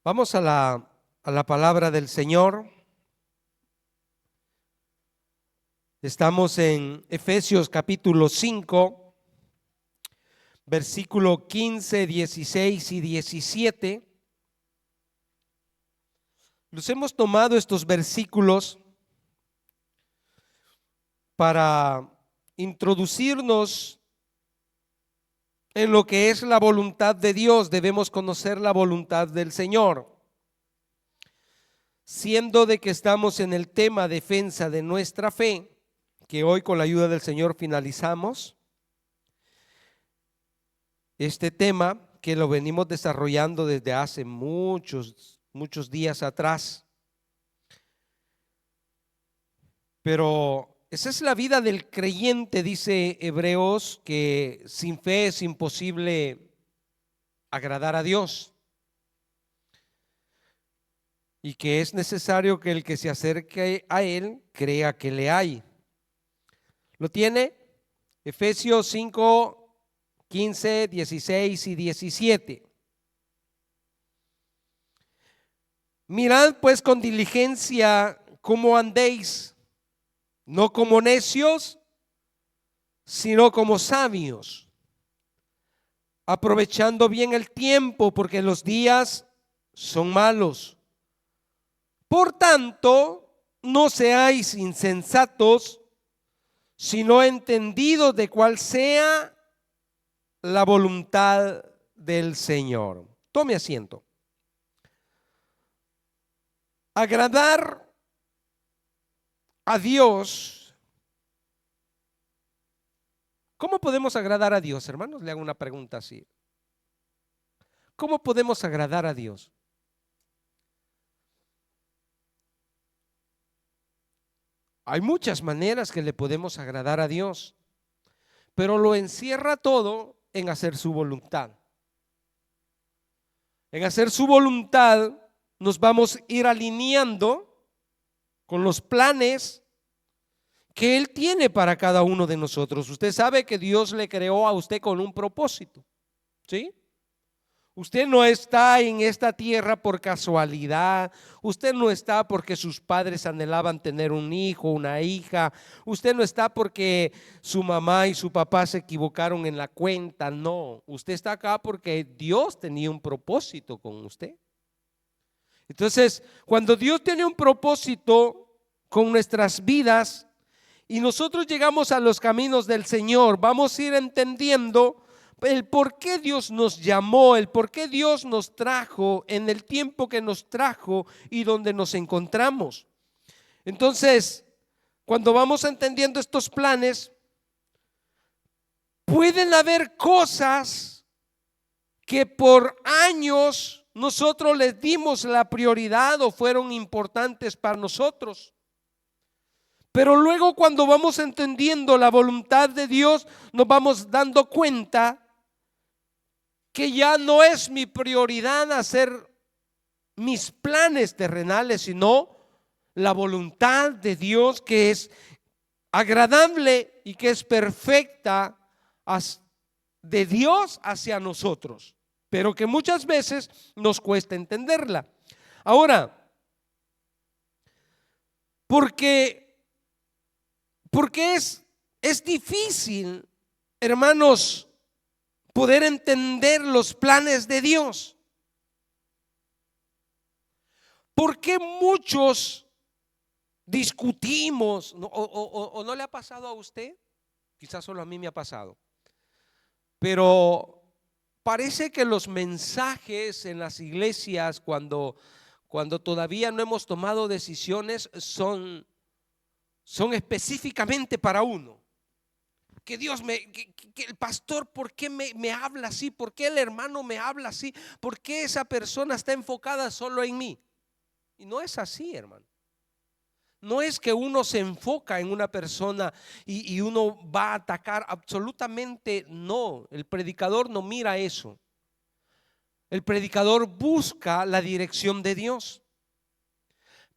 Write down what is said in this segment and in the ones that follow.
Vamos a la palabra del Señor. Estamos en Efesios capítulo 5, versículo 15, 16 y 17. Los hemos tomado estos versículos para introducirnos en lo que es la voluntad de Dios. Debemos conocer la voluntad del Señor. Siendo de que estamos en el tema defensa de nuestra fe, que hoy con la ayuda del Señor finalizamos este tema que lo venimos desarrollando desde hace muchos días atrás. Pero esa es la vida del creyente, dice Hebreos, que sin fe es imposible agradar a Dios. Y que es necesario que el que se acerque a Él crea que le hay. ¿Lo tiene? Efesios 5, 15, 16 y 17. Mirad pues con diligencia cómo andéis, no como necios, sino como sabios, aprovechando bien el tiempo, porque los días son malos. Por tanto, no seáis insensatos, sino entendidos de cuál sea la voluntad del Señor. Tome asiento. Agradar a Dios. ¿Cómo podemos agradar a Dios, hermanos? Le hago una pregunta así. ¿Cómo podemos agradar a Dios? Hay muchas maneras que le podemos agradar a Dios, pero lo encierra todo en hacer su voluntad. En hacer su voluntad nos vamos a ir alineando con los planes que Él tiene para cada uno de nosotros. Usted sabe que Dios le creó a usted con un propósito, ¿sí? Usted no está en esta tierra por casualidad. Usted no está porque sus padres anhelaban tener un hijo, una hija. Usted no está porque su mamá y su papá se equivocaron en la cuenta. No, usted está acá porque Dios tenía un propósito con usted. Entonces, cuando Dios tiene un propósito con nuestras vidas y nosotros llegamos a los caminos del Señor, vamos a ir entendiendo el por qué Dios nos llamó, el por qué Dios nos trajo en el tiempo que nos trajo y donde nos encontramos. Entonces, cuando vamos entendiendo estos planes, pueden haber cosas que por años nosotros les dimos la prioridad o fueron importantes para nosotros. Pero luego cuando vamos entendiendo la voluntad de Dios, nos vamos dando cuenta que ya no es mi prioridad hacer mis planes terrenales, sino la voluntad de Dios, que es agradable y que es perfecta de Dios hacia nosotros, pero que muchas veces nos cuesta entenderla. Ahora, porque es difícil, hermanos, poder entender los planes de Dios. ¿Por qué muchos discutimos? ¿O no le ha pasado a usted? Quizás solo a mí me ha pasado. Pero parece que los mensajes en las iglesias cuando todavía no hemos tomado decisiones son específicamente para uno. Que Dios que el pastor, ¿por qué me habla así? ¿Por qué el hermano me habla así? ¿Por qué esa persona está enfocada solo en mí? Y no es así, hermano. No es que uno se enfoca en una persona y uno va a atacar, absolutamente no. El predicador no mira eso. El predicador busca la dirección de Dios.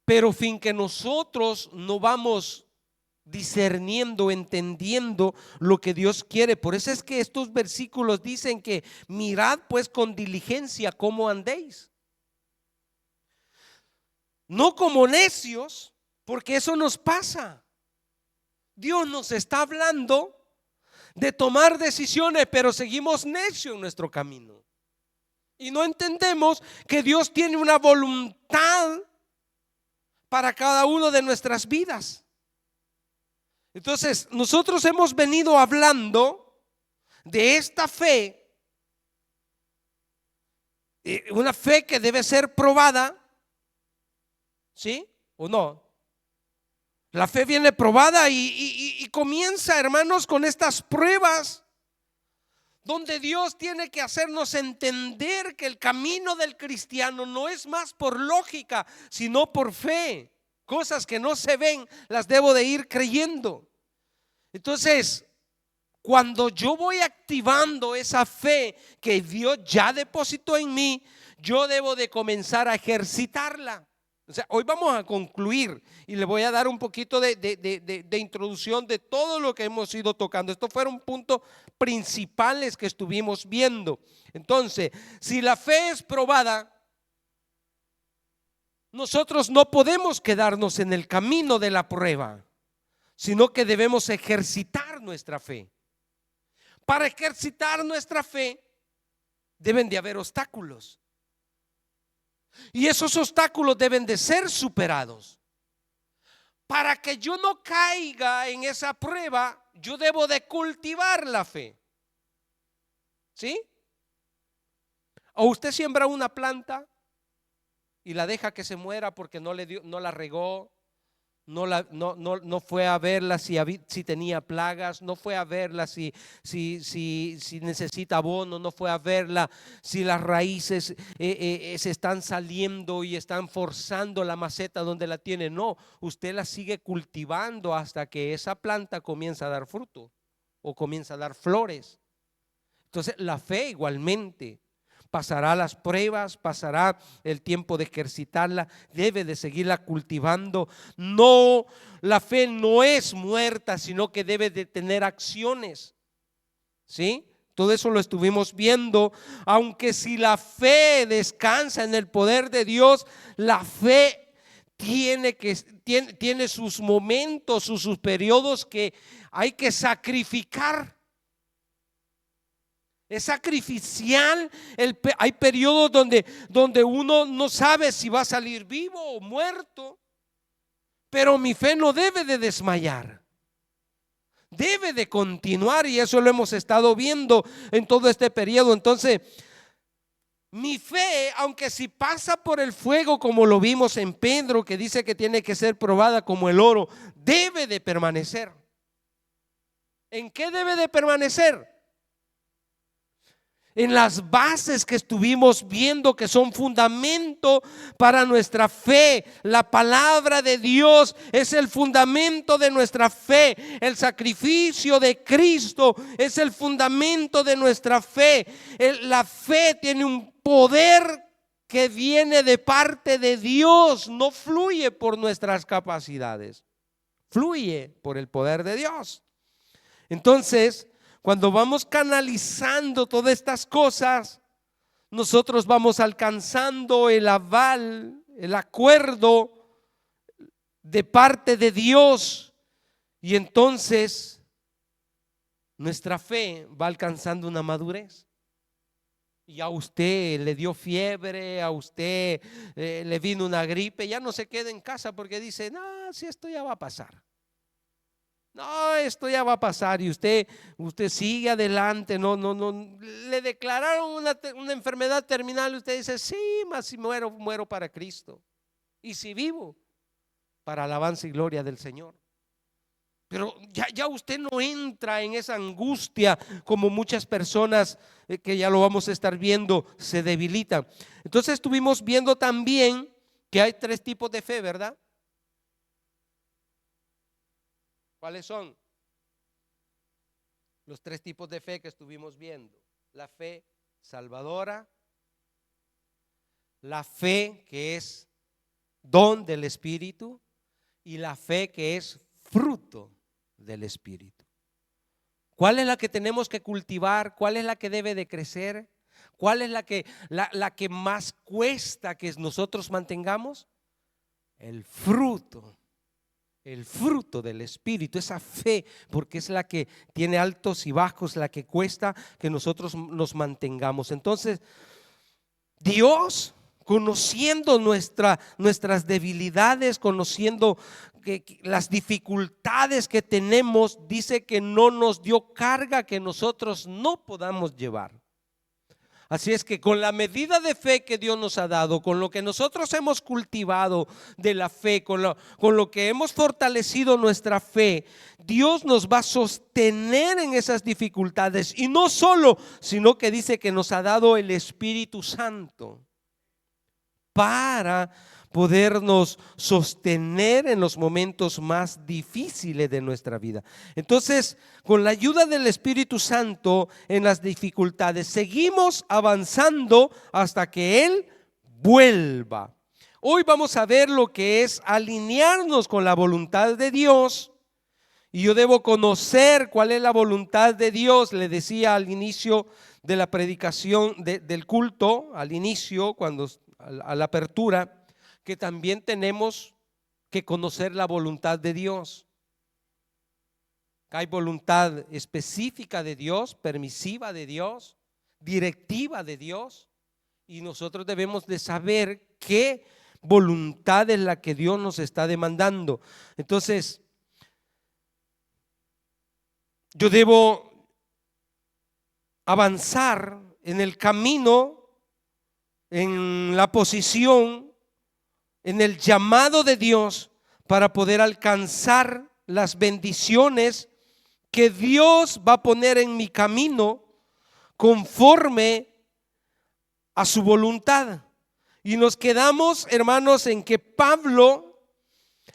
Pero fin que nosotros no vamos discerniendo, entendiendo lo que Dios quiere. Por eso es que estos versículos dicen que mirad pues con diligencia cómo andéis. no como necios, porque eso nos pasa. Dios nos está hablando de tomar decisiones, pero seguimos necios en nuestro camino. Y no entendemos que Dios tiene una voluntad para cada uno de nuestras vidas. Entonces, nosotros hemos venido hablando de esta fe, una fe que debe ser probada, ¿sí o no? La fe viene probada y comienza, hermanos, con estas pruebas donde Dios tiene que hacernos entender que el camino del cristiano no es más por lógica, sino por fe. Cosas que no se ven, las debo de ir creyendo. Entonces, cuando yo voy activando esa fe que Dios ya depositó en mí, yo debo de comenzar a ejercitarla. O sea, hoy vamos a concluir y le voy a dar un poquito de introducción de todo lo que hemos ido tocando. Estos fueron puntos principales que estuvimos viendo. Entonces, si la fe es probada, nosotros no podemos quedarnos en el camino de la prueba, sino que debemos ejercitar nuestra fe. Para ejercitar nuestra fe deben de haber obstáculos. Y esos obstáculos deben de ser superados. Para que yo no caiga en esa prueba, yo debo de cultivar la fe. ¿Sí? O usted siembra una planta y la deja que se muera porque no la regó, no fue a verla si tenía plagas, no fue a verla si necesita abono, no fue a verla si las raíces se están saliendo y están forzando la maceta donde la tiene. No, usted la sigue cultivando hasta que esa planta comienza a dar fruto o comienza a dar flores. Entonces la fe igualmente pasará las pruebas, pasará el tiempo de ejercitarla, debe de seguirla cultivando. No, la fe no es muerta, sino que debe de tener acciones. ¿Sí? Todo eso lo estuvimos viendo. Aunque si la fe descansa en el poder de Dios, la fe tiene sus momentos, sus periodos que hay que sacrificar. Es sacrificial. Hay periodos donde uno no sabe si va a salir vivo o muerto, pero mi fe no debe de desmayar, debe de continuar, y eso lo hemos estado viendo en todo este periodo. Entonces, mi fe, aunque si pasa por el fuego, como lo vimos en Pedro, que dice que tiene que ser probada como el oro, debe de permanecer. ¿En qué debe de permanecer? En las bases que estuvimos viendo, que son fundamento para nuestra fe. La palabra de Dios es el fundamento de nuestra fe. El sacrificio de Cristo es el fundamento de nuestra fe. La fe tiene un poder que viene de parte de Dios, no fluye por nuestras capacidades, fluye por el poder de Dios. Entonces, cuando vamos canalizando todas estas cosas, nosotros vamos alcanzando el aval, el acuerdo de parte de Dios, y entonces nuestra fe va alcanzando una madurez. Y a usted le dio fiebre, a usted le vino una gripe, ya no se queda en casa porque dice, no, si esto ya va a pasar. No, esto ya va a pasar, y usted sigue adelante. No, le declararon una enfermedad terminal y usted dice, sí, mas si muero para Cristo, y si vivo, para alabanza y gloria del Señor. Pero ya usted no entra en esa angustia como muchas personas que ya lo vamos a estar viendo, se debilitan. Entonces estuvimos viendo también que hay 3 tipos de fe, ¿verdad? ¿Cuáles son? Los 3 tipos de fe que estuvimos viendo: la fe salvadora, la fe que es don del Espíritu, y la fe que es fruto del Espíritu. ¿Cuál es la que tenemos que cultivar? ¿Cuál es la que debe de crecer? ¿Cuál es la que más cuesta que nosotros mantengamos? el fruto. El fruto del Espíritu, esa fe, porque es la que tiene altos y bajos, la que cuesta que nosotros nos mantengamos. Entonces, Dios, conociendo nuestras debilidades, conociendo las dificultades que tenemos, dice que no nos dio carga que nosotros no podamos llevar. Así es que con la medida de fe que Dios nos ha dado, con lo que nosotros hemos cultivado de la fe, con lo que hemos fortalecido nuestra fe, Dios nos va a sostener en esas dificultades. Y no solo, sino que dice que nos ha dado el Espíritu Santo para podernos sostener en los momentos más difíciles de nuestra vida. Entonces, con la ayuda del Espíritu Santo en las dificultades, seguimos avanzando hasta que Él vuelva. Hoy vamos a ver lo que es alinearnos con la voluntad de Dios. Y yo debo conocer cuál es la voluntad de Dios. Le decía al inicio de la predicación del culto, al inicio, a la apertura, que también tenemos que conocer la voluntad de Dios. Hay voluntad específica de Dios, permisiva de Dios, directiva de Dios, y nosotros debemos de saber qué voluntad es la que Dios nos está demandando. Entonces, yo debo avanzar en el camino, en la posición, en el llamado de Dios para poder alcanzar las bendiciones que Dios va a poner en mi camino conforme a su voluntad. Y nos quedamos, hermanos, en que Pablo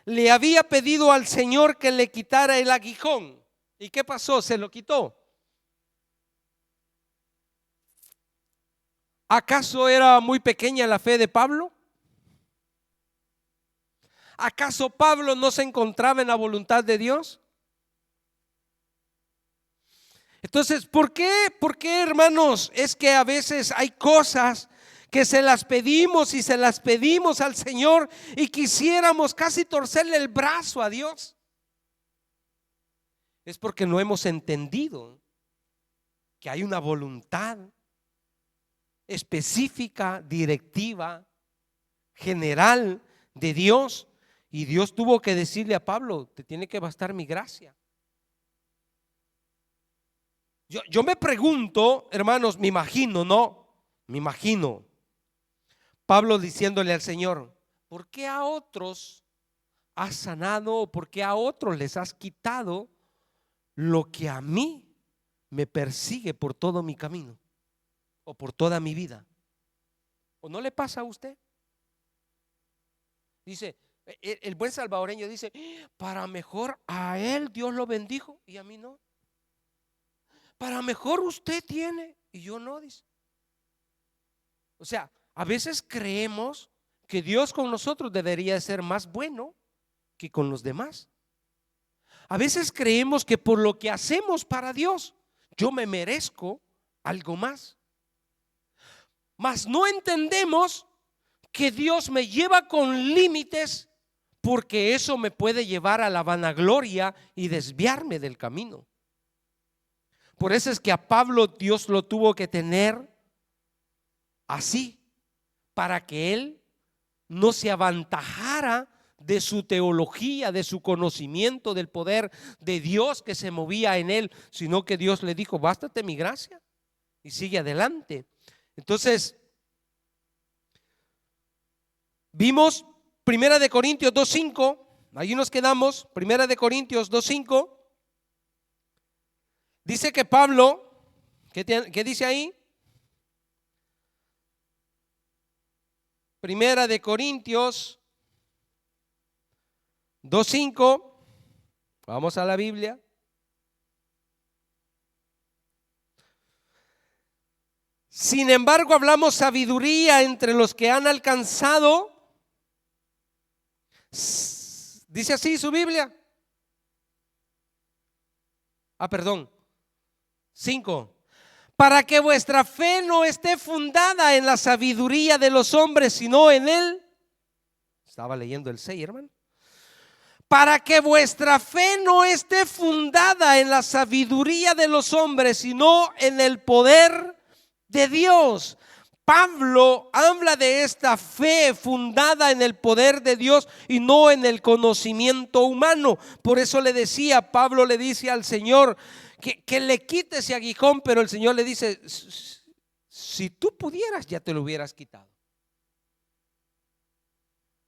le había pedido al Señor que le quitara el aguijón. ¿Y qué pasó? Se lo quitó. ¿Acaso era muy pequeña la fe de Pablo? ¿Acaso Pablo no se encontraba en la voluntad de Dios? Entonces, ¿por qué, hermanos? Es que a veces hay cosas que se las pedimos y se las pedimos al Señor y quisiéramos casi torcerle el brazo a Dios. Es porque no hemos entendido que hay una voluntad específica, directiva, general de Dios. Y Dios tuvo que decirle a Pablo: te tiene que bastar mi gracia. Yo me pregunto, hermanos, me imagino Pablo diciéndole al Señor: ¿por qué a otros has sanado o por qué a otros les has quitado lo que a mí me persigue por todo mi camino o por toda mi vida? ¿O no le pasa a usted? Dice, el buen salvadoreño dice: para mejor a él Dios lo bendijo y a mí no. Para mejor usted tiene y yo no, dice. O sea, a veces creemos que Dios con nosotros debería ser más bueno que con los demás. A veces creemos que por lo que hacemos para Dios, yo me merezco algo más. Mas no entendemos que Dios me lleva con límites, porque eso me puede llevar a la vanagloria y desviarme del camino. Por eso es que a Pablo Dios lo tuvo que tener así, para que él no se aventajara de su teología, de su conocimiento del poder de Dios que se movía en él, sino que Dios le dijo: bástate mi gracia y sigue adelante. Entonces, vimos 1 Corintios 2:5, ahí nos quedamos. 1 Corintios 2:5 dice que Pablo, ¿qué dice ahí? 1 Corintios 2:5, vamos a la Biblia. Sin embargo, hablamos sabiduría entre los que han alcanzado. Dice así su Biblia. Perdón. 5. Para que vuestra fe no esté fundada en la sabiduría de los hombres, sino en el Estaba leyendo el 6, hermano. Para que vuestra fe no esté fundada en la sabiduría de los hombres, sino en el poder de Dios. Pablo habla de esta fe fundada en el poder de Dios y no en el conocimiento humano. Por eso le decía, Pablo le dice al Señor que le quite ese aguijón, pero el Señor le dice, si tú pudieras ya te lo hubieras quitado.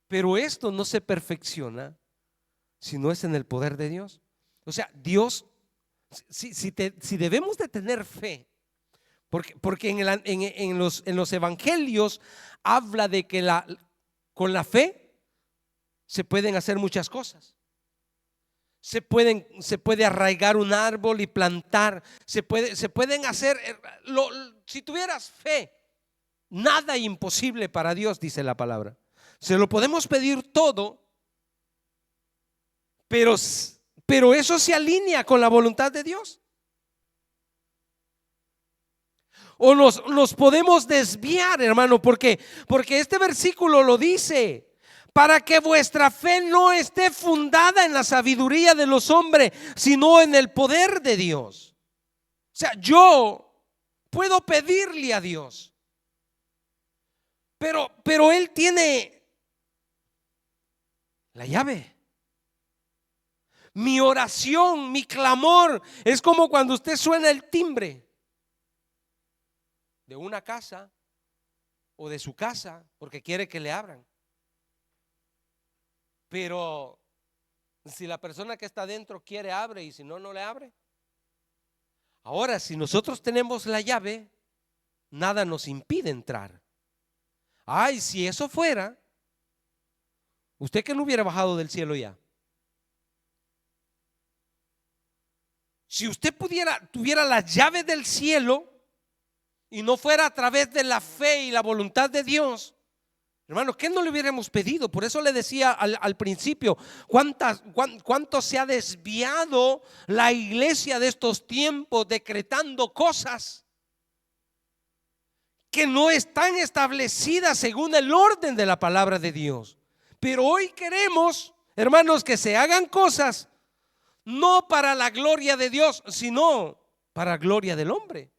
Pero esto no se perfecciona si no es en el poder de Dios. O sea, Dios, si debemos de tener fe, porque en los evangelios habla de que con la fe se pueden hacer muchas cosas. Se puede arraigar un árbol y plantar. Se pueden hacer, si tuvieras fe, nada imposible para Dios, dice la palabra. Se lo podemos pedir todo, pero eso se alinea con la voluntad de Dios. O nos podemos desviar, hermano, porque este versículo lo dice, para que vuestra fe no esté fundada en la sabiduría de los hombres, sino en el poder de Dios. O sea, yo puedo pedirle a Dios, pero Él tiene la llave. Mi oración, mi clamor es como cuando usted suena el timbre de una casa o de su casa porque quiere que le abran. Pero si la persona que está adentro quiere, abre, y si no, no le abre. Ahora, si nosotros tenemos la llave, nada nos impide entrar. Ay, si eso fuera, usted que no hubiera bajado del cielo ya. Si usted tuviera la llave del cielo y no fuera a través de la fe y la voluntad de Dios, hermano, ¿qué no le hubiéramos pedido? Por eso le decía al principio, cuánto se ha desviado la iglesia de estos tiempos decretando cosas que no están establecidas según el orden de la palabra de Dios. Pero hoy queremos, hermanos, que se hagan cosas no para la gloria de Dios, sino para la gloria del hombre.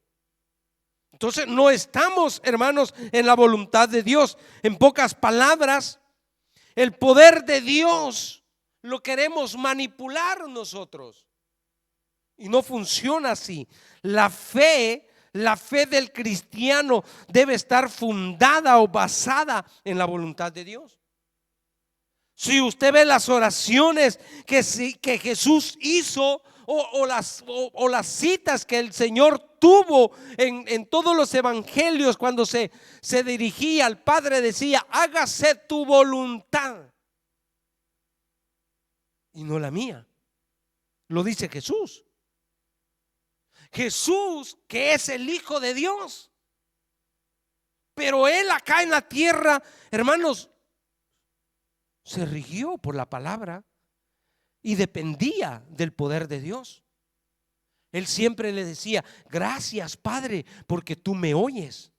Entonces no estamos, hermanos, en la voluntad de Dios. En pocas palabras, el poder de Dios lo queremos manipular nosotros y no funciona así. La fe del cristiano debe estar fundada o basada en la voluntad de Dios. Si usted ve las oraciones que Jesús hizo o las citas que el Señor tuvo en todos los evangelios, cuando se dirigía al Padre, decía: hágase tu voluntad y no la mía. Lo dice Jesús. Jesús, que es el Hijo de Dios, pero Él acá en la tierra, hermanos, se rigió por la palabra y dependía del poder de Dios. Él siempre le decía: gracias, Padre, porque tú me oyes.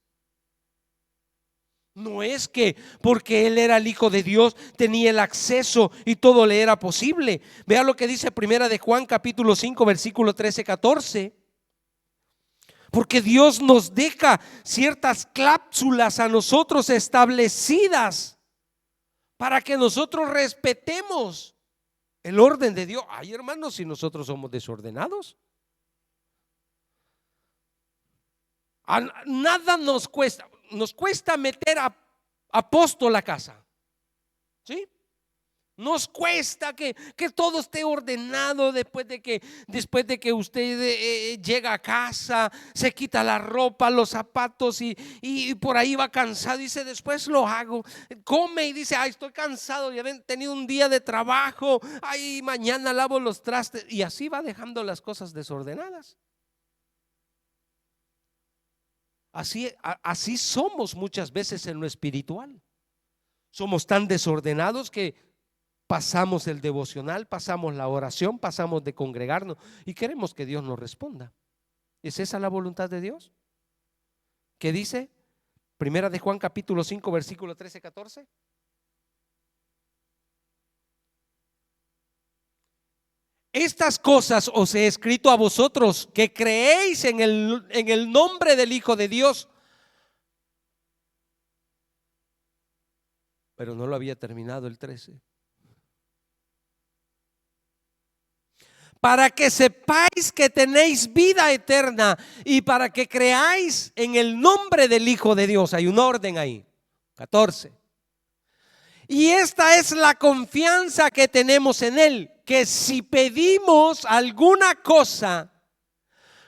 No es que porque Él era el Hijo de Dios tenía el acceso y todo le era posible. Vea lo que dice Primera de Juan capítulo 5 versículo 13-14. Porque Dios nos deja ciertas cláusulas a nosotros establecidas para que nosotros respetemos el orden de Dios. Ay, hermanos, si nosotros somos desordenados, nada nos cuesta meter a apóstol a casa, ¿sí? Nos cuesta que todo esté ordenado después de que usted llega a casa, se quita la ropa, los zapatos y por ahí va cansado y dice: después lo hago. Come y dice: ay, estoy cansado, ya he tenido un día de trabajo, ay, mañana lavo los trastes, y así va dejando las cosas desordenadas. Así somos muchas veces en lo espiritual. Somos tan desordenados que pasamos el devocional, pasamos la oración, pasamos de congregarnos y queremos que Dios nos responda. ¿Es esa la voluntad de Dios? ¿Qué dice? Primera de Juan capítulo 5 versículo 13-14. Estas cosas os he escrito a vosotros que creéis en el nombre del Hijo de Dios. Pero no lo había terminado el 13. Para que sepáis que tenéis vida eterna y para que creáis en el nombre del Hijo de Dios. Hay un orden ahí. 14. Y esta es la confianza que tenemos en Él, que si pedimos alguna cosa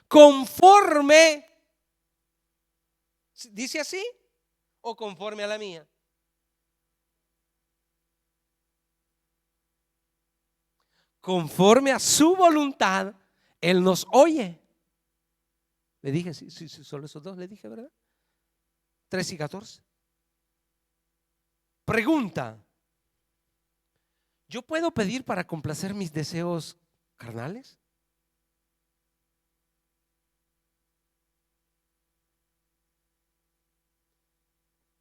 conforme, ¿dice así? ¿O conforme a la mía? Conforme a su voluntad, Él nos oye. Le dije, sí, solo esos dos le dije, ¿verdad? 13 y 14. Pregunta: ¿yo puedo pedir para complacer mis deseos carnales?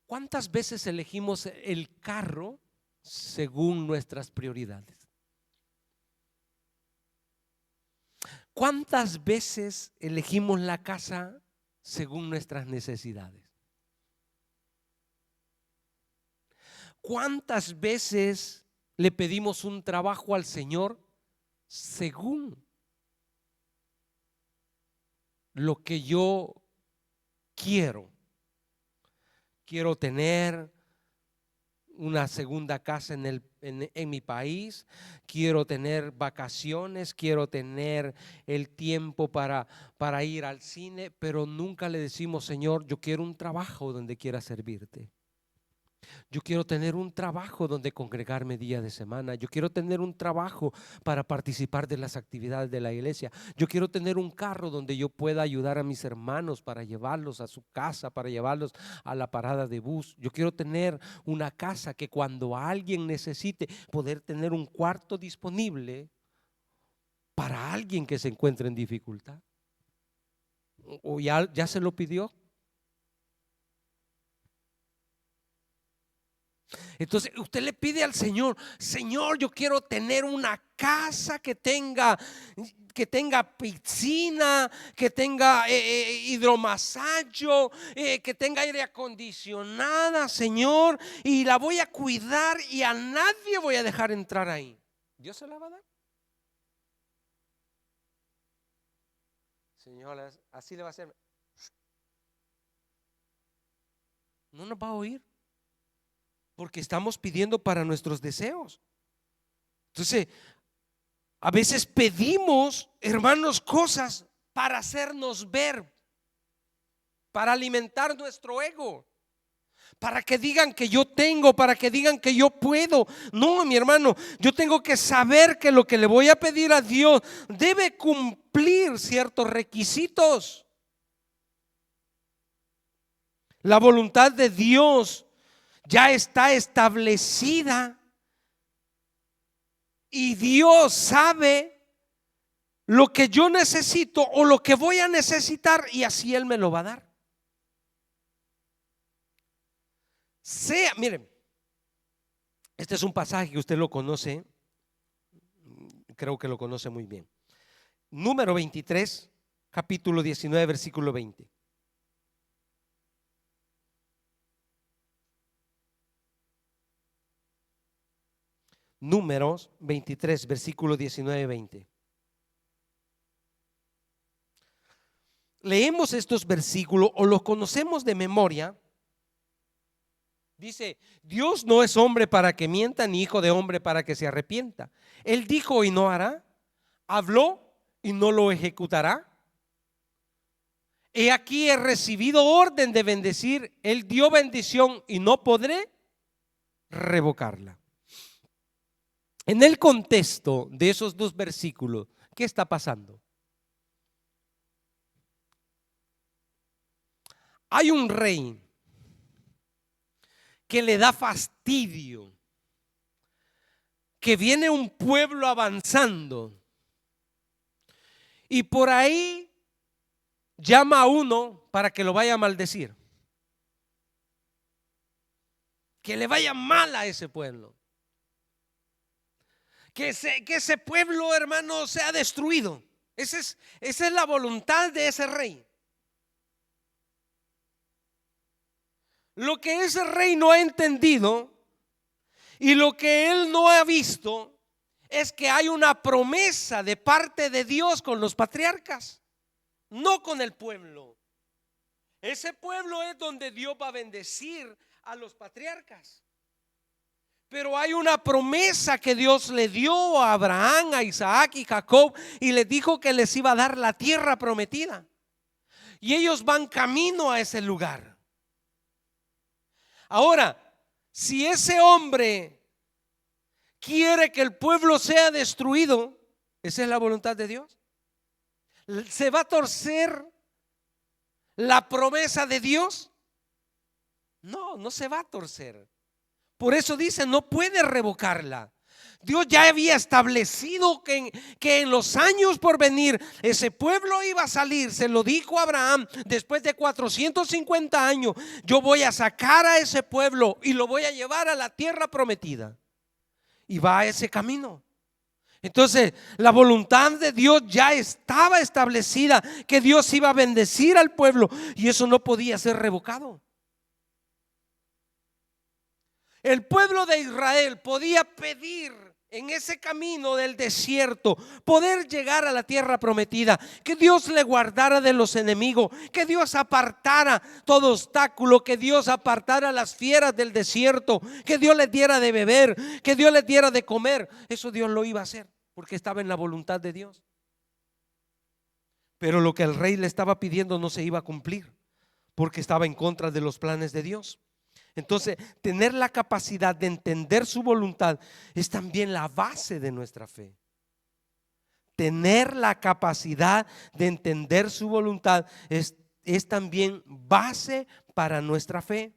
¿Cuántas veces elegimos el carro según nuestras prioridades? ¿Cuántas veces elegimos la casa según nuestras necesidades? ¿Cuántas veces le pedimos un trabajo al Señor según lo que yo quiero? Quiero tener una segunda casa en mi país, quiero tener vacaciones, quiero tener el tiempo para ir al cine, pero nunca le decimos: Señor, yo quiero un trabajo donde quiera servirte. Yo quiero tener un trabajo donde congregarme día de semana. Yo quiero tener un trabajo para participar de las actividades de la iglesia. Yo quiero tener un carro donde yo pueda ayudar a mis hermanos para llevarlos a su casa, para llevarlos a la parada de bus. Yo quiero tener una casa que cuando alguien necesite, poder tener un cuarto disponible para alguien que se encuentre en dificultad. ¿O ya se lo pidió? Entonces usted le pide al Señor: Señor, yo quiero tener una casa que tenga piscina, que tenga hidromasaje, que tenga aire acondicionada, Señor, y la voy a cuidar y a nadie voy a dejar entrar ahí. ¿Dios se la va a dar? Señor, así le va a hacer. No nos va a oír, porque estamos pidiendo para nuestros deseos. Entonces, a veces pedimos, hermanos, cosas para hacernos ver, para alimentar nuestro ego, para que digan que yo tengo, para que digan que yo puedo. No, mi hermano, yo tengo que saber que lo que le voy a pedir a Dios debe cumplir ciertos requisitos. La voluntad de Dios ya está establecida y Dios sabe lo que yo necesito o lo que voy a necesitar, y así Él me lo va a dar. Miren, este es un pasaje que usted lo conoce, creo que lo conoce muy bien. Número 23, capítulo 19, versículo 20. Números 23, versículo 19-20. Leemos estos versículos o los conocemos de memoria. Dice: Dios no es hombre para que mienta, ni hijo de hombre para que se arrepienta. Él dijo y no hará, habló y no lo ejecutará. He aquí, he recibido orden de bendecir. Él dio bendición y no podré revocarla. En el contexto de esos dos versículos, ¿qué está pasando? Hay un rey que le da fastidio que viene un pueblo avanzando y por ahí llama a uno para que lo vaya a maldecir, que le vaya mal a ese pueblo, que ese pueblo, hermano, sea destruido. Esa es la voluntad de ese rey. Lo que ese rey no ha entendido y lo que él no ha visto es que hay una promesa de parte de Dios con los patriarcas, no con el pueblo. Ese pueblo es donde Dios va a bendecir a los patriarcas. Pero hay una promesa que Dios le dio a Abraham, a Isaac y Jacob, y les dijo que les iba a dar la tierra prometida. Y ellos van camino a ese lugar. Ahora, si ese hombre quiere que el pueblo sea destruido, ¿esa es la voluntad de Dios? ¿Se va a torcer la promesa de Dios? No, no se va a torcer. Por eso dice, no puede revocarla. Dios ya había establecido que en los años por venir ese pueblo iba a salir. Se lo dijo a Abraham: después de 450 años yo voy a sacar a ese pueblo y lo voy a llevar a la tierra prometida. Y va a ese camino. Entonces la voluntad de Dios ya estaba establecida, que Dios iba a bendecir al pueblo, y eso no podía ser revocado. El pueblo de Israel podía pedir en ese camino del desierto poder llegar a la tierra prometida, que Dios le guardara de los enemigos, que Dios apartara todo obstáculo, que Dios apartara las fieras del desierto, que Dios les diera de beber, que Dios les diera de comer. Eso Dios lo iba a hacer porque estaba en la voluntad de Dios. Pero lo que el rey le estaba pidiendo no se iba a cumplir porque estaba en contra de los planes de Dios. Entonces, tener la capacidad de entender su voluntad es también la base de nuestra fe. Tener la capacidad de entender su voluntad es también base para nuestra fe.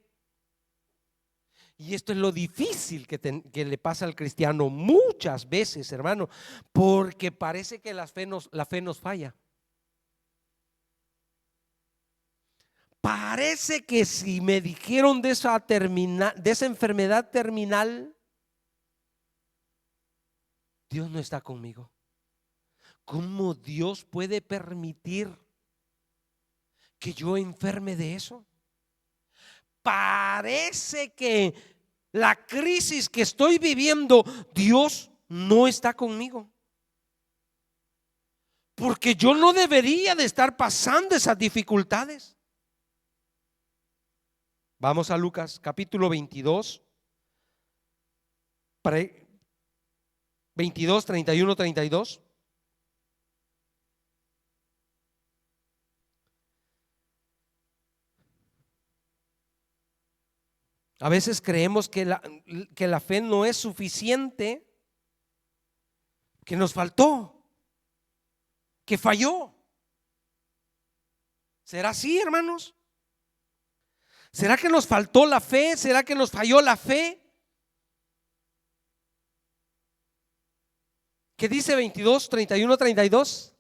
Y esto es lo difícil que le pasa al cristiano muchas veces, hermano, porque parece que la fe nos falla. Parece que si me dijeron de esa enfermedad terminal, Dios no está conmigo. ¿Cómo Dios puede permitir que yo enferme de eso? Parece que la crisis que estoy viviendo, Dios no está conmigo, porque yo no debería de estar pasando esas dificultades. Vamos a Lucas capítulo 22, 31, 32. A veces creemos que la fe no es suficiente, que nos faltó, que falló. ¿Será así, hermanos? ¿Será que nos faltó la fe? ¿Será que nos falló la fe? ¿Qué dice 22, 31, 32?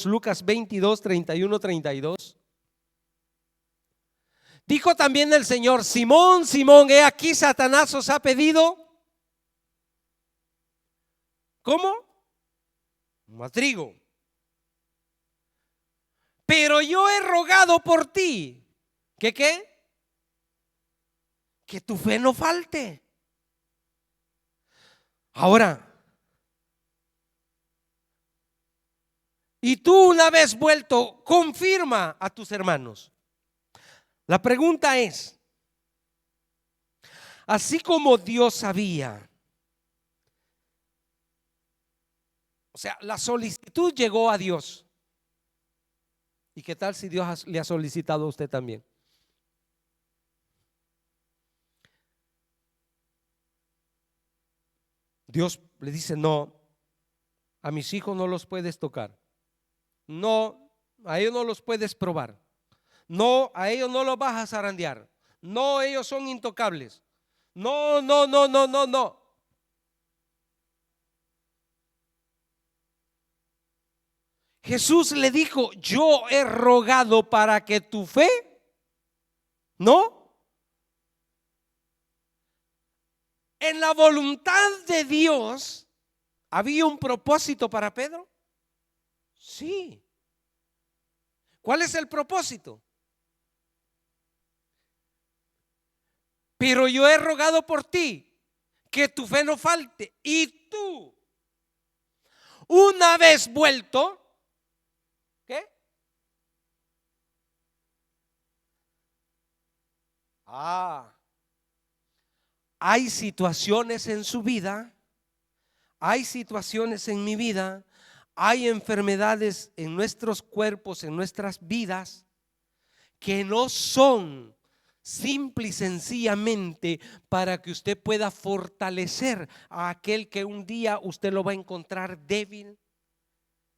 Lucas 22, 31, 32. Dijo también el Señor: Simón, Simón, he aquí Satanás os ha pedido. ¿Cómo? Como a trigo. Pero yo he rogado por ti. ¿Qué qué? Que tu fe no falte. Ahora, y tú, una vez vuelto, confirma a tus hermanos. La pregunta es: así como Dios sabía, o sea, la solicitud llegó a Dios. ¿Y qué tal si Dios le ha solicitado a usted también? Dios le dice: no, a mis hijos no los puedes tocar. No, a ellos no los puedes probar. No, a ellos no los vas a zarandear. No, ellos son intocables. No, no, no, no, no, no. Jesús le dijo: yo he rogado para que tu fe no En la voluntad de Dios, ¿había un propósito para Pedro? Sí. ¿Cuál es el propósito? Pero yo he rogado por ti que tu fe no falte, y tú, una vez vuelto, ¿qué? Hay situaciones en su vida, hay situaciones en mi vida, hay enfermedades en nuestros cuerpos, en nuestras vidas, que no son simple y sencillamente para que usted pueda fortalecer a aquel que un día usted lo va a encontrar débil,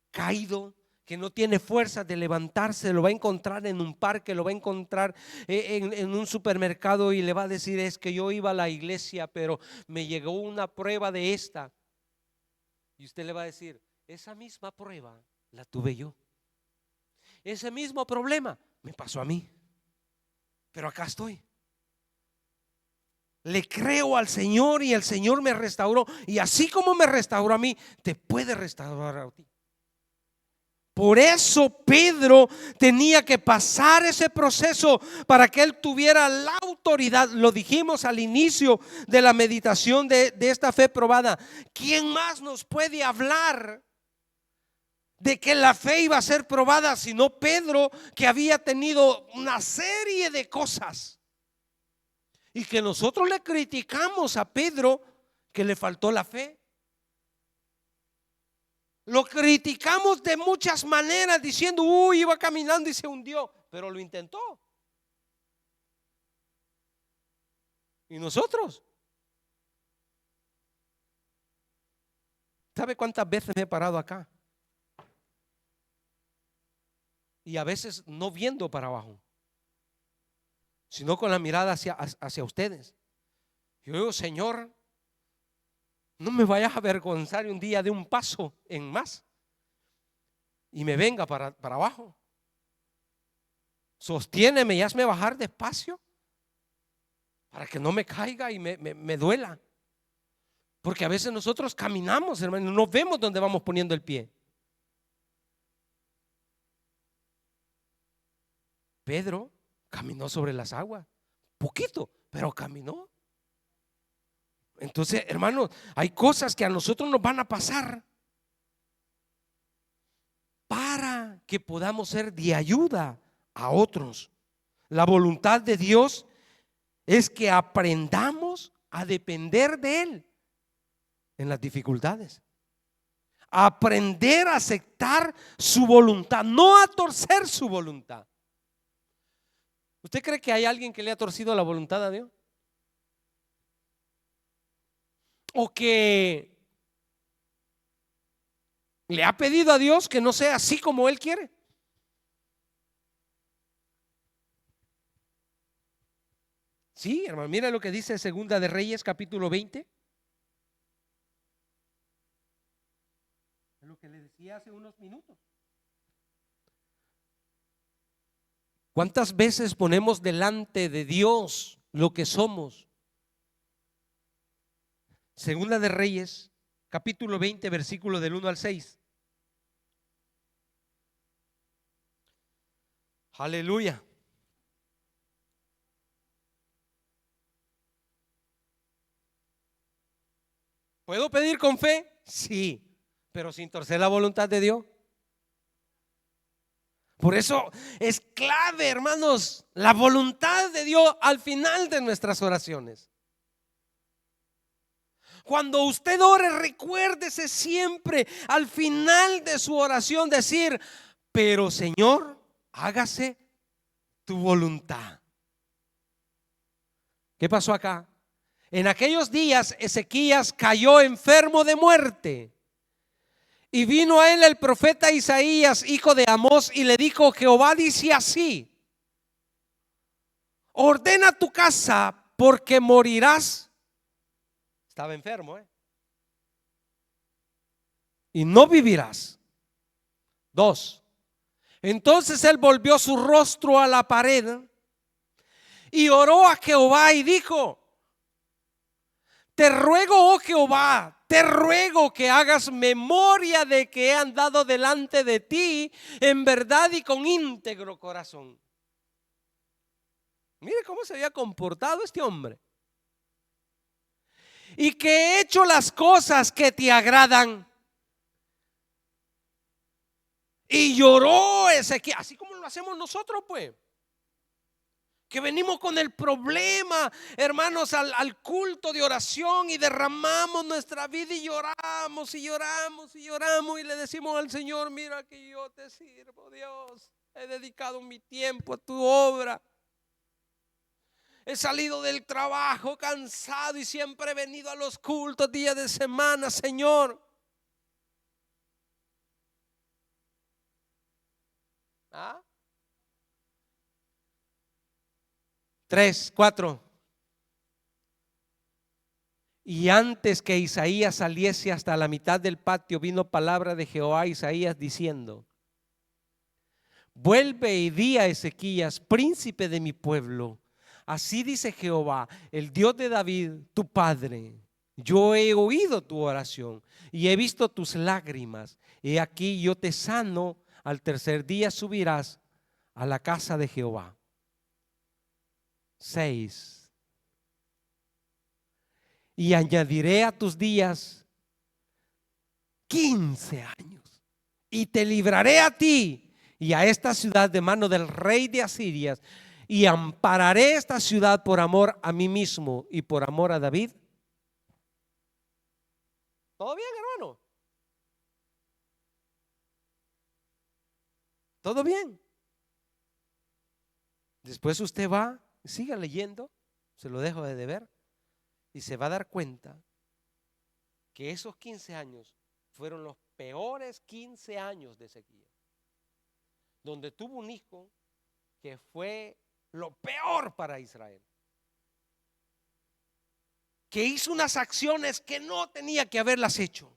caído, que no tiene fuerza de levantarse. Lo va a encontrar en un parque, lo va a encontrar en un supermercado y le va a decir: es que yo iba a la iglesia, pero me llegó una prueba de esta. Y usted le va a decir: esa misma prueba la tuve yo, ese mismo problema me pasó a mí, pero acá estoy. Le creo al Señor y el Señor me restauró, y así como me restauró a mí, te puede restaurar a ti. Por eso Pedro tenía que pasar ese proceso para que él tuviera la autoridad. Lo dijimos al inicio de la meditación de esta fe probada. ¿Quién más nos puede hablar de que la fe iba a ser probada sino Pedro, que había tenido una serie de cosas? Y que nosotros le criticamos a Pedro que le faltó la fe. Lo criticamos de muchas maneras diciendo: uy, iba caminando y se hundió, pero lo intentó. ¿Y nosotros? ¿Sabe cuántas veces me he parado acá? Y a veces no viendo para abajo, sino con la mirada hacia ustedes. Yo digo: Señor, no me vayas a avergonzar un día de un paso en más y me venga para abajo. Sostiéneme y hazme bajar despacio para que no me caiga y me duela. Porque a veces nosotros caminamos, hermano, no vemos dónde vamos poniendo el pie. Pedro caminó sobre las aguas, poquito, pero caminó. Entonces, hermanos, hay cosas que a nosotros nos van a pasar para que podamos ser de ayuda a otros. La voluntad de Dios es que aprendamos a depender de Él en las dificultades. Aprender a aceptar su voluntad, no a torcer su voluntad. ¿Usted cree que hay alguien que le ha torcido la voluntad a Dios? ¿O que le ha pedido a Dios que no sea así como Él quiere? Sí, hermano, mira lo que dice Segunda de Reyes, capítulo 20. Es lo que le decía hace unos minutos. ¿Cuántas veces ponemos delante de Dios lo que somos? Segunda de Reyes, capítulo 20, versículo del 1 al 6. Aleluya. ¿Puedo pedir con fe? Sí, pero sin torcer la voluntad de Dios. Por eso es clave, hermanos, la voluntad de Dios al final de nuestras oraciones. Cuando usted ore, recuérdese siempre al final de su oración decir: pero Señor, hágase tu voluntad. ¿Qué pasó acá? En aquellos días Ezequías cayó enfermo de muerte. Y vino a él el profeta Isaías, hijo de Amós, y le dijo: Jehová dice así: ordena tu casa, porque morirás. Estaba enfermo, y no vivirás. 2. Entonces él volvió su rostro a la pared y oró a Jehová y dijo: Te ruego, oh Jehová, te ruego que hagas memoria de que he andado delante de ti en verdad y con íntegro corazón. Mire cómo se había comportado este hombre. Y que he hecho las cosas que te agradan. Y lloró Ezequiel, así como lo hacemos nosotros, pues. Que venimos con el problema, hermanos, al culto de oración y derramamos nuestra vida y lloramos y lloramos y lloramos y le decimos al Señor: mira que yo te sirvo, Dios, he dedicado mi tiempo a tu obra. He salido del trabajo cansado y siempre he venido a los cultos días de semana, Señor. ¿Ah? 3, 4. Y antes que Isaías saliese hasta la mitad del patio, vino palabra de Jehová a Isaías diciendo: vuelve y di a Ezequías, príncipe de mi pueblo, así dice Jehová, el Dios de David, tu padre: yo he oído tu oración y he visto tus lágrimas. He aquí yo te sano, al tercer día subirás a la casa de Jehová. 6. Y añadiré a tus días 15 años y te libraré a ti y a esta ciudad de mano del rey de Asiria, y ampararé esta ciudad por amor a mí mismo y por amor a David. ¿Todo bien, hermano? ¿Todo bien? Después usted va, siga leyendo, se lo dejo de deber, y se va a dar cuenta que esos 15 años fueron los peores 15 años de Ezequiel, donde tuvo un hijo que fue lo peor para Israel, que hizo unas acciones que no tenía que haberlas hecho.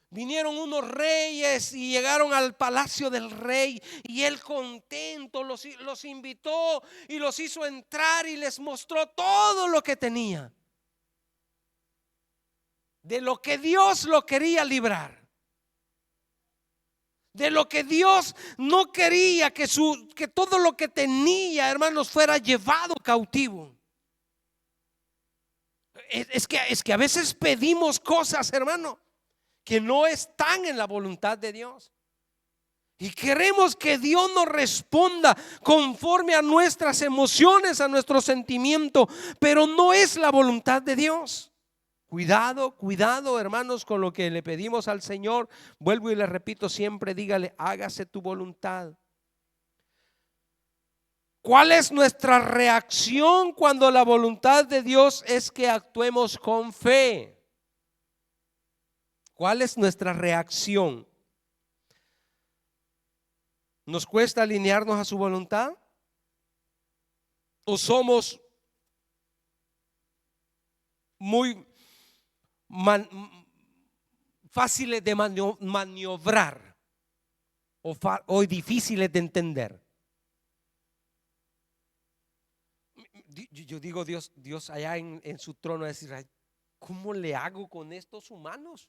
Vinieron unos reyes y llegaron al palacio del rey, y él contento los invitó y los hizo entrar y les mostró todo lo que tenía, de lo que Dios lo quería librar, de lo que Dios no quería que todo lo que tenía, hermanos, fuera llevado cautivo. Es que a veces pedimos cosas, hermano, que no están en la voluntad de Dios, y queremos que Dios nos responda conforme a nuestras emociones, a nuestro sentimiento, pero no es la voluntad de Dios. Cuidado, cuidado, hermanos, con lo que le pedimos al Señor. Vuelvo y le repito siempre: dígale: hágase tu voluntad. ¿Cuál es nuestra reacción cuando la voluntad de Dios es que actuemos con fe? ¿Cuál es nuestra reacción? ¿Nos cuesta alinearnos a su voluntad? ¿O somos muy fáciles de maniobrar o difíciles de entender? Yo digo, Dios allá en su trono decir: ¿cómo le hago con estos humanos?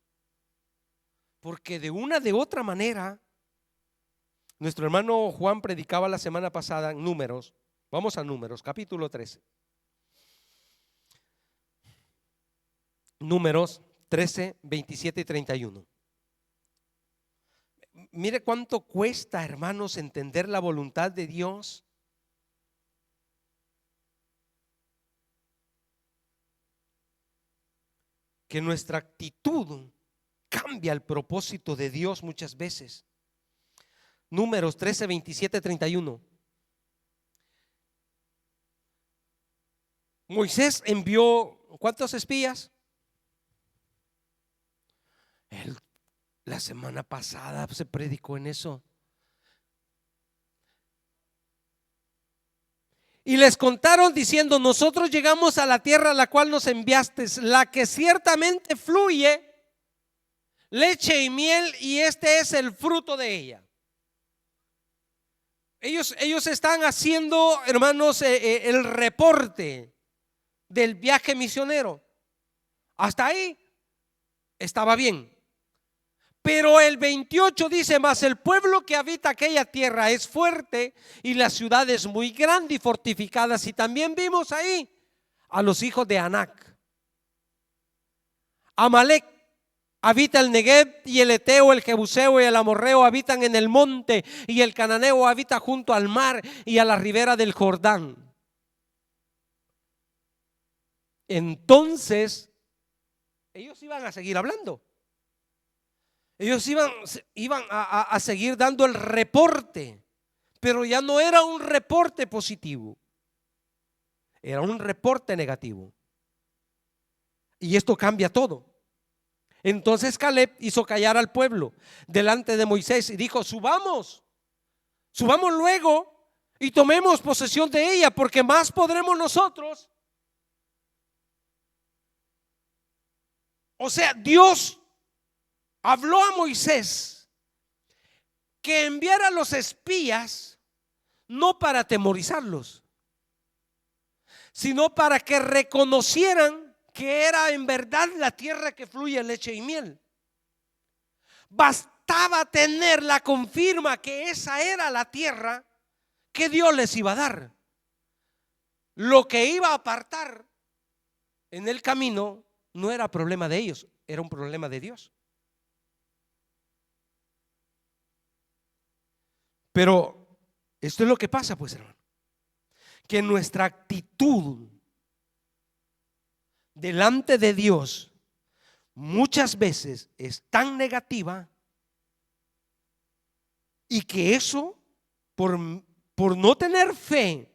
Porque de una de otra manera, nuestro hermano Juan predicaba la semana pasada en Números. Vamos a Números, capítulo 13. Números 13, 27 y 31. Mire cuánto cuesta, hermanos, entender la voluntad de Dios. Que nuestra actitud cambia el propósito de Dios muchas veces. Números 13, 27, 31. Moisés envió ¿cuántos espías? La semana pasada se predicó en eso. Y les contaron diciendo: nosotros llegamos a la tierra a la cual nos enviaste, la que ciertamente fluye leche y miel, y este es el fruto de ella. Ellos están haciendo, hermanos, el reporte del viaje misionero. Hasta ahí estaba bien. Pero el 28 dice: mas el pueblo que habita aquella tierra es fuerte y la ciudad es muy grande y fortificada. Y también vimos ahí a los hijos de Anac. Amalek habita el Negev, y el Eteo, el Jebuseo y el Amorreo habitan en el monte, y el Cananeo habita junto al mar y a la ribera del Jordán. Entonces ellos iban a seguir hablando. Ellos iban a seguir dando el reporte, pero ya no era un reporte positivo, era un reporte negativo. Y esto cambia todo. Entonces Caleb hizo callar al pueblo delante de Moisés y dijo: subamos luego y tomemos posesión de ella, porque más podremos nosotros. O sea, Dios habló a Moisés que enviara a los espías no para atemorizarlos, sino para que reconocieran que era en verdad la tierra que fluye leche y miel. Bastaba tener la confirma que esa era la tierra que Dios les iba a dar. Lo que iba a apartar en el camino no era problema de ellos, era un problema de Dios. Pero esto es lo que pasa, pues, hermano, que nuestra actitud delante de Dios muchas veces es tan negativa, y que eso, por no tener fe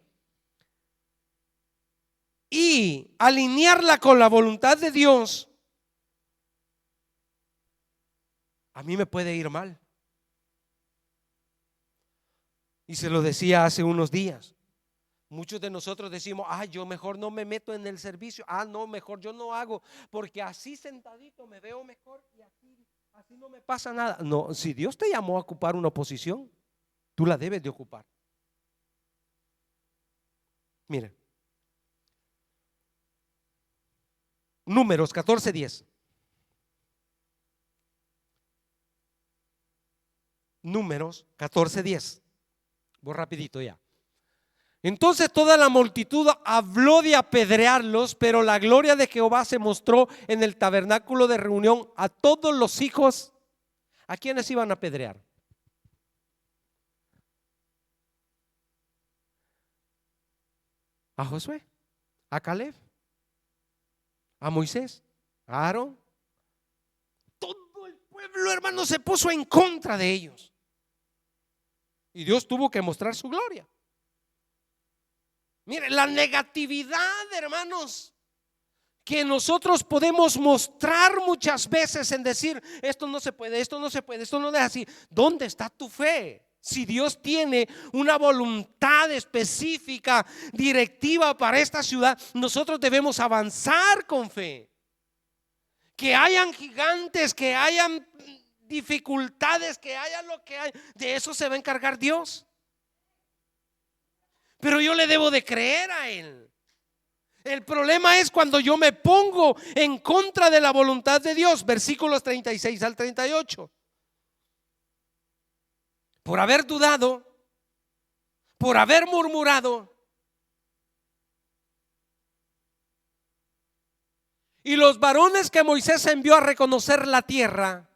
y alinearla con la voluntad de Dios, a mí me puede ir mal. Y se lo decía hace unos días. Muchos de nosotros decimos: yo mejor no me meto en el servicio. No, mejor yo no hago, porque así sentadito me veo mejor y así no me pasa nada. No, si Dios te llamó a ocupar una posición, tú la debes de ocupar. Mire, Números 14:10. Números 14:10. Voy rapidito ya. Entonces toda la multitud habló de apedrearlos, pero la gloria de Jehová se mostró en el tabernáculo de reunión a todos los hijos. ¿A quiénes iban a apedrear? A Josué, a Caleb, a Moisés, a Aarón. Todo el pueblo, hermano, se puso en contra de ellos, y Dios tuvo que mostrar su gloria. Mire, la negatividad, hermanos, que nosotros podemos mostrar muchas veces en decir: esto no se puede, esto no se puede, esto no es así. ¿Dónde está tu fe? Si Dios tiene una voluntad específica, directiva para esta ciudad, nosotros debemos avanzar con fe. Que hayan gigantes, que hayan dificultades, que haya lo que hay, de eso se va a encargar Dios. Pero yo le debo de creer a Él. El problema es cuando yo me pongo en contra de la voluntad de Dios. Versículos 36 al 38. Por haber dudado, por haber murmurado, y los varones que Moisés envió a reconocer la tierra,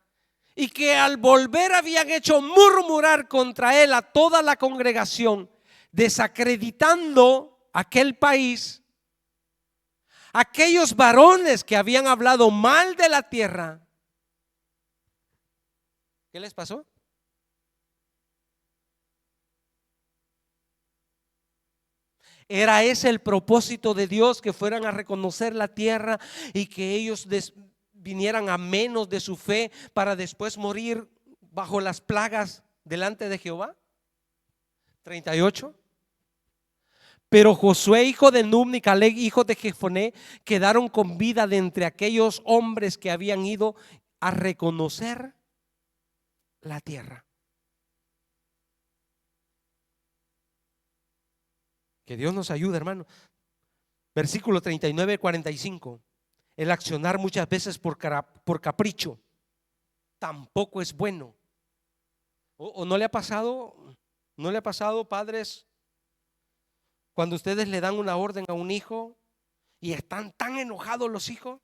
y que al volver habían hecho murmurar contra él a toda la congregación, desacreditando aquel país, aquellos varones que habían hablado mal de la tierra, ¿qué les pasó? Era ese el propósito de Dios, que fueran a reconocer la tierra y que ellos vinieran a menos de su fe para después morir bajo las plagas delante de Jehová. 38. Pero Josué, hijo de Nun, y Caleb, hijo de Jefoné, quedaron con vida de entre aquellos hombres que habían ido a reconocer la tierra. Que Dios nos ayude, hermano. Versículo 39-45. El accionar muchas veces por capricho tampoco es bueno. ¿O no le ha pasado? ¿No le ha pasado, padres, cuando ustedes le dan una orden a un hijo y están tan enojados los hijos?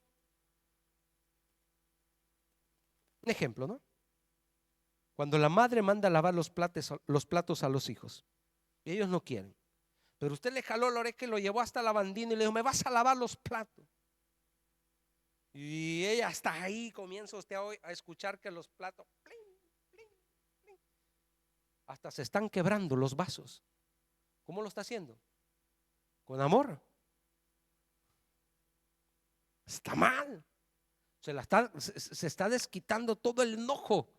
Un ejemplo, ¿no? Cuando la madre manda a lavar los platos a los hijos y ellos no quieren, pero usted le jaló la oreja y lo llevó hasta la lavandina y le dijo: me vas a lavar los platos. Y ella está ahí, comienza usted a escuchar que los platos plin, plin, plin, hasta se están quebrando los vasos. ¿Cómo lo está haciendo? Con amor. Está mal. Se está desquitando todo el enojo.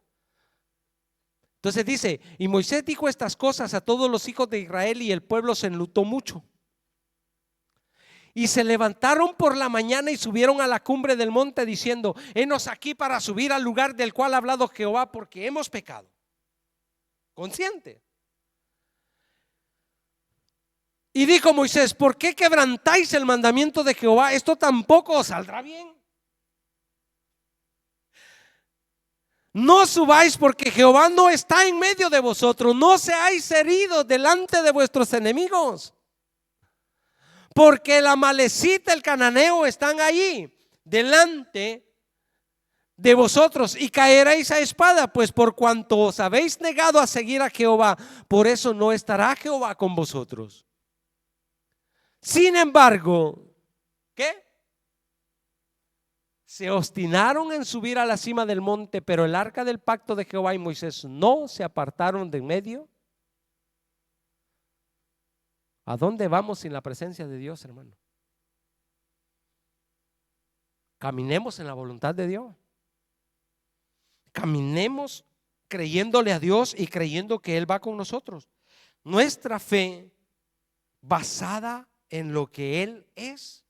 Entonces dice: y Moisés dijo estas cosas a todos los hijos de Israel, y el pueblo se enlutó mucho. Y se levantaron por la mañana y subieron a la cumbre del monte, diciendo: henos aquí para subir al lugar del cual ha hablado Jehová, porque hemos pecado. Consciente. Y dijo Moisés: ¿por qué quebrantáis el mandamiento de Jehová? Esto tampoco os saldrá bien. No subáis, porque Jehová no está en medio de vosotros. No seáis heridos delante de vuestros enemigos, porque el amalecita, el cananeo están allí delante de vosotros, y caeréis a espada, pues por cuanto os habéis negado a seguir a Jehová, por eso no estará Jehová con vosotros. Sin embargo, ¿qué? Se obstinaron en subir a la cima del monte, pero el arca del pacto de Jehová y Moisés no se apartaron de en medio. ¿A dónde vamos sin la presencia de Dios, hermano? Caminemos en la voluntad de Dios. Caminemos creyéndole a Dios y creyendo que Él va con nosotros. Nuestra fe basada en lo que Él es.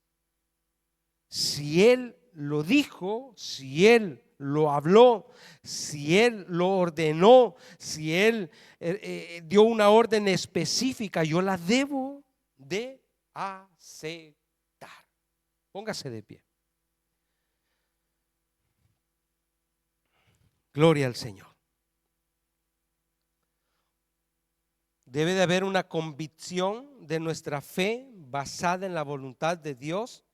Si Él lo dijo, si Él lo habló, si Él lo ordenó, si Él dio una orden específica, yo la debo de aceptar. Póngase de pie. Gloria al Señor. Debe de haber una convicción de nuestra fe basada en la voluntad de Dios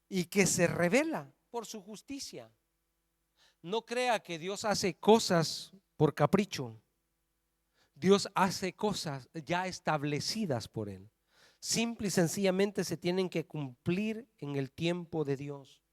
y que se revela por su justicia. No crea que Dios hace cosas por capricho. Dios hace cosas ya establecidas por Él. Simple y sencillamente se tienen que cumplir en el tiempo de Dios.